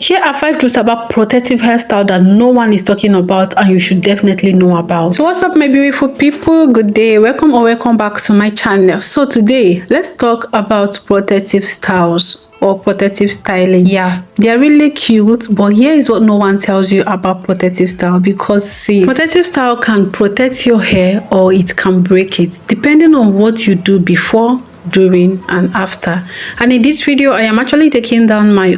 Here are 5 truths about protective hairstyle that no one is talking about and you should definitely know about. So what's up my beautiful people? Good day, welcome or welcome back to my channel. So today let's talk about protective styles or protective styling. Yeah, they are really cute, but here is what no one tells you about protective style, because see, protective style can protect your hair or it can break it depending on what you do before, during and after. And in this video I am actually taking down my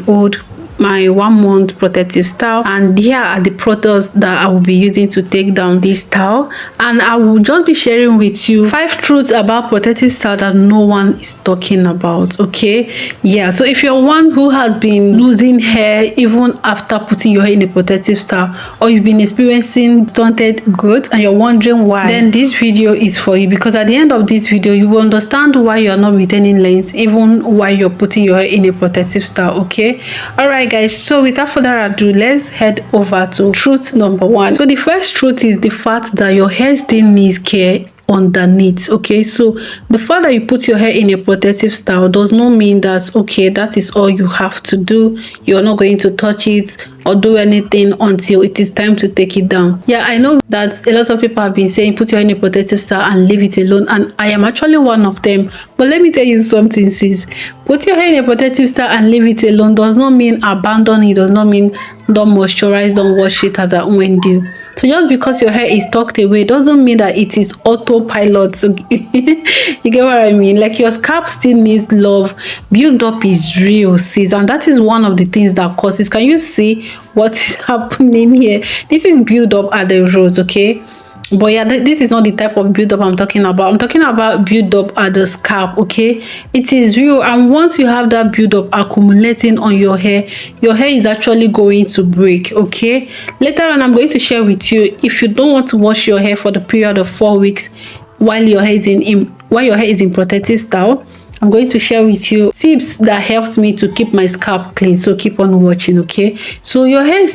1 month protective style, and here are the products that I will be using to take down this style, and I will just be sharing with you 5 truths about protective style that no one is talking about. Okay, yeah, so if you're one who has been losing hair even after putting your hair in a protective style, or you've been experiencing stunted growth and you're wondering why, then this video is for you, because at the end of this video you will understand why you're not retaining length even while you're putting your hair in a protective style. Okay, all right guys, so without further ado, let's head over to truth number 1. So the first truth is the fact that your hair still needs care underneath. Okay, so the fact that you put your hair in a protective style does not mean that okay, that is all you have to do. You're not going to touch it or do anything until it is time to take it down. Yeah, I know that a lot of people have been saying put your hair in a protective style and leave it alone, and I am actually one of them. But let me tell you something, sis. Put your hair in a protective style and leave it alone does not mean abandon it, does not mean don't moisturize, don't wash it as at when due. So just because your hair is tucked away doesn't mean that it is autopilot. So you get what I mean? Like, your scalp still needs love. Build up is real, sis, and that is one of the things that causes. Can you see what is happening here? This is build up at the roots. Okay, but yeah, this is not the type of build up I'm talking about. I'm talking about build up at the scalp. Okay, it is real, and once you have that build up accumulating on your hair is actually going to break. Okay, later on I'm going to share with you, if you don't want to wash your hair for the period of 4 weeks while your hair is in protective style, I'm going to share with you tips that helped me to keep my scalp clean. So keep on watching. Okay, so your hair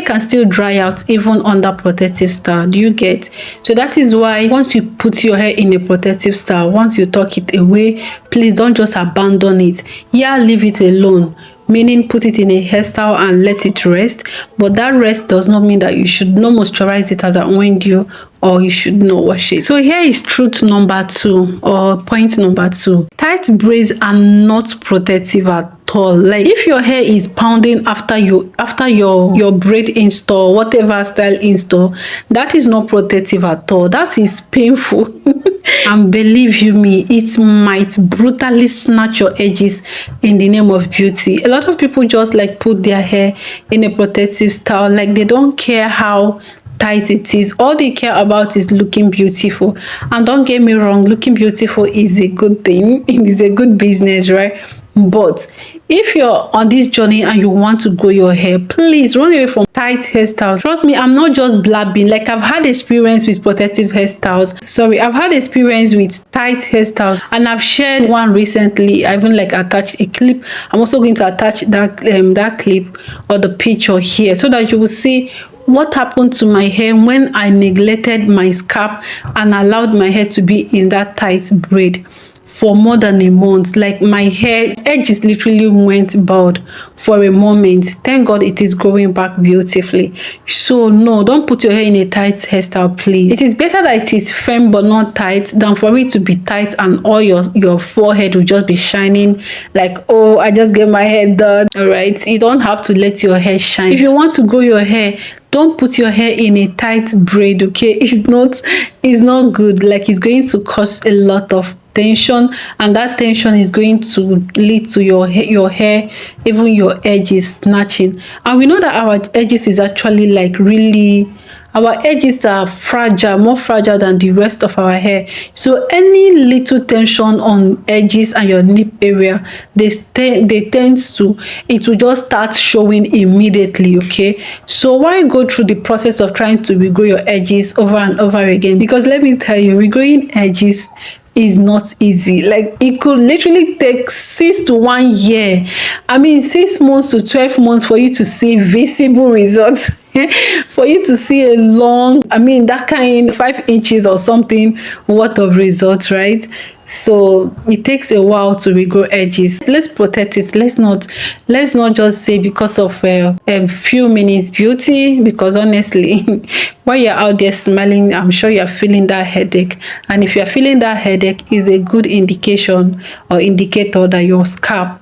can still dry out even under protective style. Do you get? So that is why once you put your hair in a protective style, once you tuck it away, please don't just abandon it. Yeah, leave it alone, meaning put it in a hairstyle and let it rest, but that rest does not mean that you should not moisturize it as at when due, or you should not wash it. So here is truth number 2, or point number 2. Tight braids are not protective at all. Like, if your hair is pounding after your braid install, whatever style install, that is not protective at all. That is painful. And believe you me, it might brutally snatch your edges in the name of beauty. A lot of people just like put their hair in a protective style, like they don't care how tight it is. All they care about is looking beautiful. And don't get me wrong, looking beautiful is a good thing. It is a good business, right? But if you're on this journey and you want to grow your hair, please run away from tight hairstyles. Trust me, I'm not just blabbing. Like, I've had experience with protective hairstyles. Sorry, I've had experience with tight hairstyles, and I've shared one recently. I even like attached a clip. I'm also going to attach that clip or the picture here, so that you will see what happened to my hair when I neglected my scalp and allowed my hair to be in that tight braid for more than a month. Like, my hair edges literally went bald for a moment. Thank God it is growing back beautifully. So no, don't put your hair in a tight hairstyle, please. It is better that it is firm but not tight than for it to be tight and all your forehead will just be shining like, oh, I just get my hair done. All right, you don't have to let your hair shine. If you want to grow your hair, don't put your hair in a tight braid. Okay, it's not good. Like, it's going to cause a lot of tension, and that tension is going to lead to your hair, even your edges snatching. And we know that our edges is actually like really, our edges are fragile, more fragile than the rest of our hair. So any little tension on edges and your nip area, it will just start showing immediately. Okay, so why go through the process of trying to regrow your edges over and over again? Because let me tell you, regrowing edges is not easy. Like, it could literally take 6 to 1 year. I mean, 6 months to 12 months for you to see visible results. For you to see a long, I mean, that kind 5 inches or something worth of results, right? so it takes a while to regrow edges. Let's protect it. Let's not just say because of a few minutes beauty, because honestly while you're out there smiling, I'm sure you're feeling that headache. And if you're feeling that headache, is a good indication or indicator that your scalp,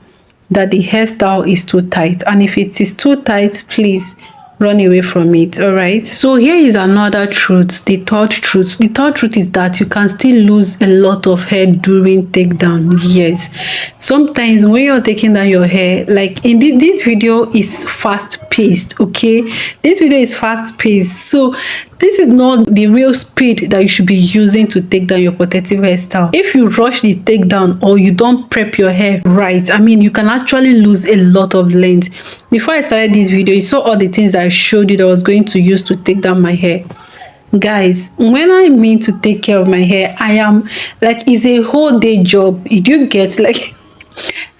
that the hairstyle is too tight. And if it is too tight, please run away from it. All right, so here is another truth, the third truth. The third truth is that you can still lose a lot of hair during takedown. Yes, sometimes when you're taking down your hair, like in this video is fast paced. Okay, this video is fast paced, so this is not the real speed that you should be using to take down your protective hairstyle. If you rush the takedown or you don't prep your hair right, I mean, you can actually lose a lot of length. Before I started this video, you saw all the things I showed you that I was going to use to take down my hair. Guys, when I mean to take care of my hair, I am like, it's a whole day job. You do get like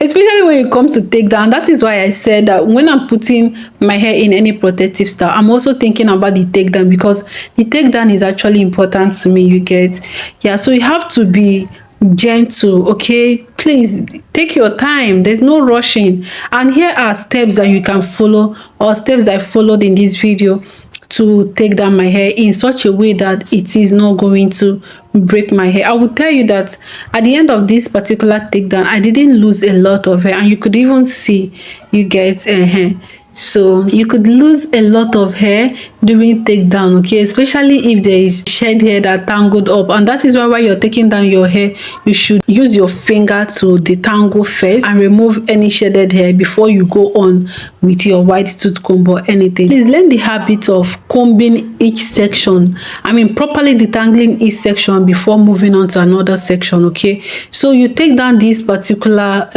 especially when it comes to takedown. That is why I said that when I'm putting my hair in any protective style, I'm also thinking about the takedown, because the takedown is actually important to me. You get, yeah, so you have to be gentle. Okay, please take your time. There's no rushing. And here are steps that you can follow, or steps I followed in this video, to take down my hair in such a way that it is not going to break my hair. I will tell you that at the end of this particular takedown, I didn't lose a lot of hair, and you could even see, you get hair. So you could lose a lot of hair during takedown, okay, especially if there is shed hair that tangled up. And that is why while you're taking down your hair, you should use your finger to detangle first and remove any shedded hair before you go on with your wide tooth comb or anything. Please learn the habit of combing each section, I mean properly detangling each section before moving on to another section. Okay, so you take down this particular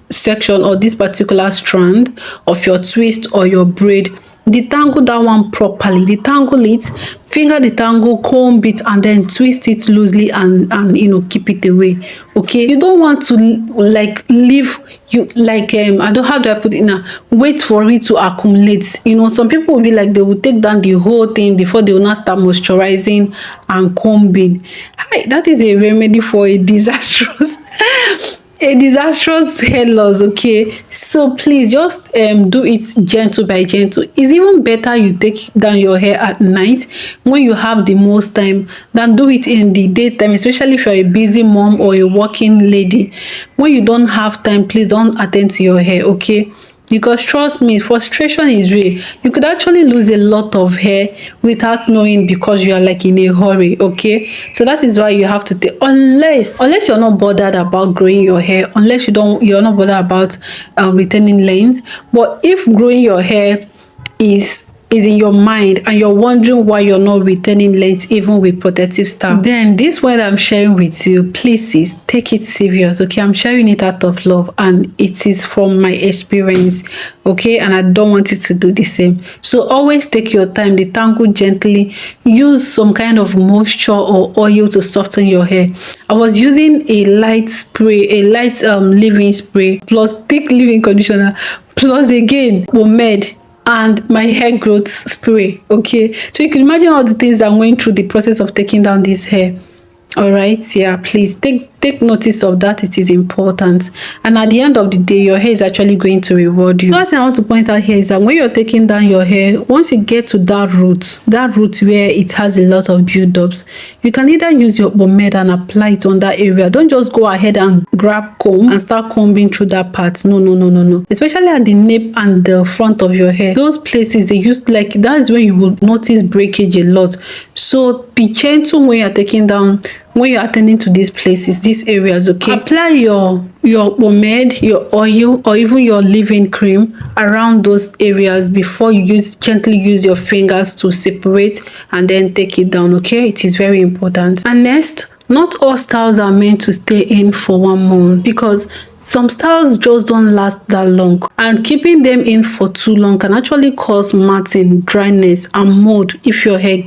section or this particular strand of your twist or your braid, detangle that one properly, detangle it, finger detangle, comb it, and then twist it loosely and you know, keep it away. Okay, you don't want to like leave you like I don't, how do I put it now, wait for it to accumulate. You know, some people will be like, they will take down the whole thing before they will not start moisturizing and combing. Hi, that is a remedy for a disastrous a disastrous hair loss. Okay, so please just do it gentle by gentle. It's even better you take down your hair at night when you have the most time than do it in the daytime, especially if you're a busy mom or a working lady. When you don't have time, please don't attend to your hair. Okay, because trust me, frustration is real. You could actually lose a lot of hair without knowing, because you are like in a hurry. Okay, so that is why you have to take, unless you're not bothered about growing your hair, unless you're not bothered about retaining length. But if growing your hair is in your mind and you're wondering why you're not retaining length even with protective style, then this word I'm sharing with you, please take it serious. Okay, I'm sharing it out of love and it is from my experience. Okay, and I don't want you to do the same. So always take your time, detangle gently, use some kind of moisture or oil to soften your hair. I was using a light spray, a light leave-in spray, plus thick leave-in conditioner, plus again pomade and my hair growth spray. Okay, so you can imagine all the things I'm going through the process of taking down this hair. All right, yeah, please take notice of that. It is important, and at the end of the day, your hair is actually going to reward you. Another thing I want to point out here is that when you're taking down your hair, once you get to that root where it has a lot of build-ups, you can either use your pomade and apply it on that area. Don't just go ahead and grab comb and start combing through that part. No, especially at the nape and the front of your hair, those places they use, like that's where you will notice breakage a lot. So be gentle when you're taking down, when you're attending to these places, these areas. Okay, apply your pomade, your oil, or even your leave-in cream around those areas before you gently use your fingers to separate and then take it down. Okay, it is very important. And next, not all styles are meant to stay in for 1 month, because some styles just don't last that long, and keeping them in for too long can actually cause matting, dryness, and mold if your hair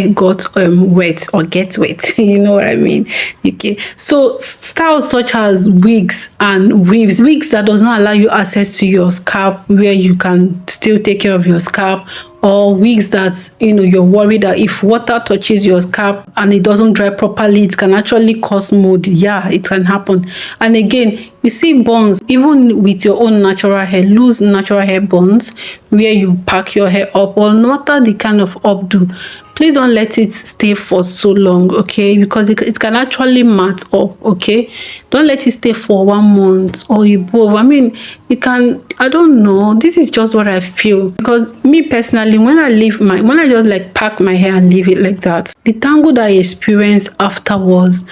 got wet or gets wet. You know what I mean? Okay, so styles such as wigs and wigs that does not allow you access to your scalp, where you can still take care of your scalp, or wigs that you're worried that if water touches your scalp and it doesn't dry properly, it can actually cause mold. Yeah, it can happen. And again, you see bonds, even with your own natural hair, loose natural hair bonds where you pack your hair up, or no matter the kind of updo, please don't let it stay for so long, okay? Because it can actually mat up, okay? Don't let it stay for 1 month or above. I mean, it can, I don't know, this is just what I feel. Because me personally, when I just like pack my hair and leave it like that, the tangle that I experience afterwards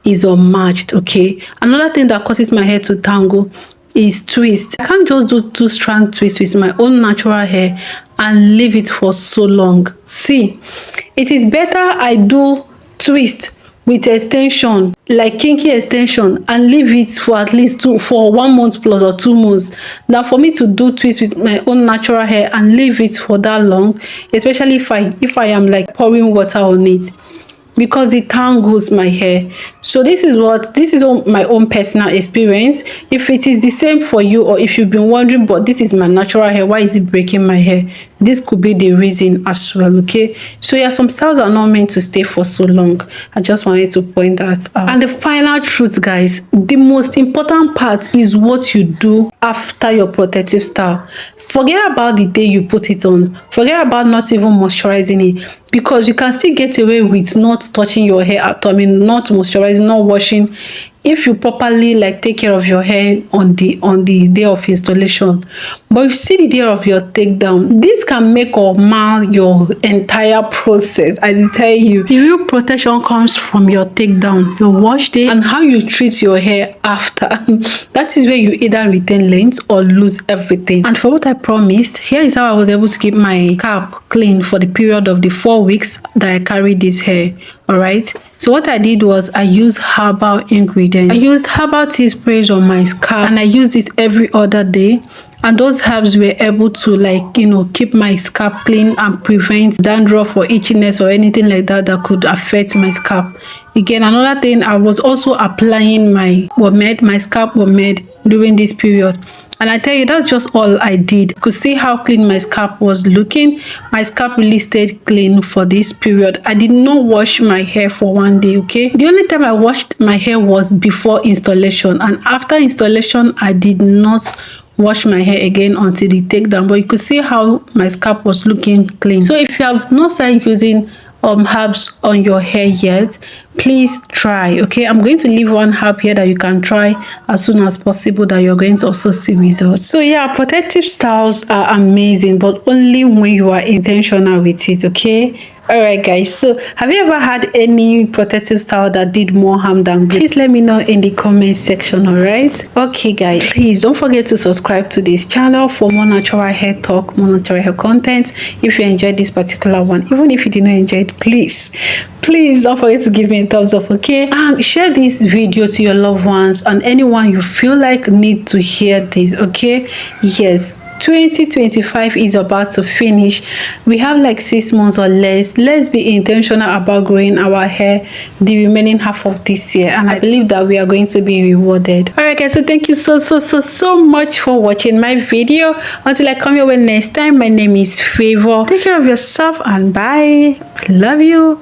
is unmatched, okay? Another thing that causes my hair to tangle is twist. I can't just do 2-strand twist with my own natural hair and leave it for so long. See, it is better I do twist with extension, like kinky extension, and leave it for at least for 1 month plus or 2 months, than for me to do twist with my own natural hair and leave it for that long, especially if I am like pouring water on it, because it tangles my hair. So this is all my own personal experience. If it is the same for you, or if you've been wondering, but this is my natural hair, why is it breaking my hair, this could be the reason as well, okay? So yeah, some styles are not meant to stay for so long. I just wanted to point that out. And the final truth, guys, the most important part is what you do after your protective style. Forget about the day you put it on. Forget about not even moisturizing it, because you can still get away with not touching your hair at all. I mean, not moisturizing, not washing, if you properly like take care of your hair on the day of installation. But you see, the day of your takedown, this can make or mar your entire process. I will tell you, the real protection comes from your takedown, your wash day, and how you treat your hair after. That is where you either retain length or lose everything. And for what I promised, here is how I was able to keep my scalp clean for the period of the 4 weeks that I carried this hair. All right, so what I did was I used herbal ingredients. I used herbal tea sprays on my scalp, and I used it every other day. And those herbs were able to, like, keep my scalp clean and prevent dandruff or itchiness or anything like that that could affect my scalp. Again, another thing, I was also applying my scalp pomade during this period. And I tell you, that's just all I did. You could see how clean my scalp was looking. My scalp really stayed clean for this period. I did not wash my hair for 1 day, okay? The only time I washed my hair was before installation. And after installation, I did not wash my hair again until the takedown. But you could see how my scalp was looking clean. So if you have not started using herbs on your hair yet, please try, okay? I'm going to leave one herb here that you can try as soon as possible, that you're going to also see results. So yeah, protective styles are amazing, but only when you are intentional with it, okay? All right, guys, so have you ever had any protective style that did more harm than good? Please let me know in the comment section. All right, okay guys, please don't forget to subscribe to this channel for more natural hair talk, more natural hair content. If you enjoyed this particular one, even if you did not enjoy it, please don't forget to give me a thumbs up, okay? And share this video to your loved ones and anyone you feel like need to hear this, okay? Yes, 2025 is about to finish. We have like 6 months or less. Let's be intentional about growing our hair the remaining half of this year, and I believe that we are going to be rewarded. All right guys, so thank you so much for watching my video. Until I come your way next time, my name is Favor. Take care of yourself and bye. I love you.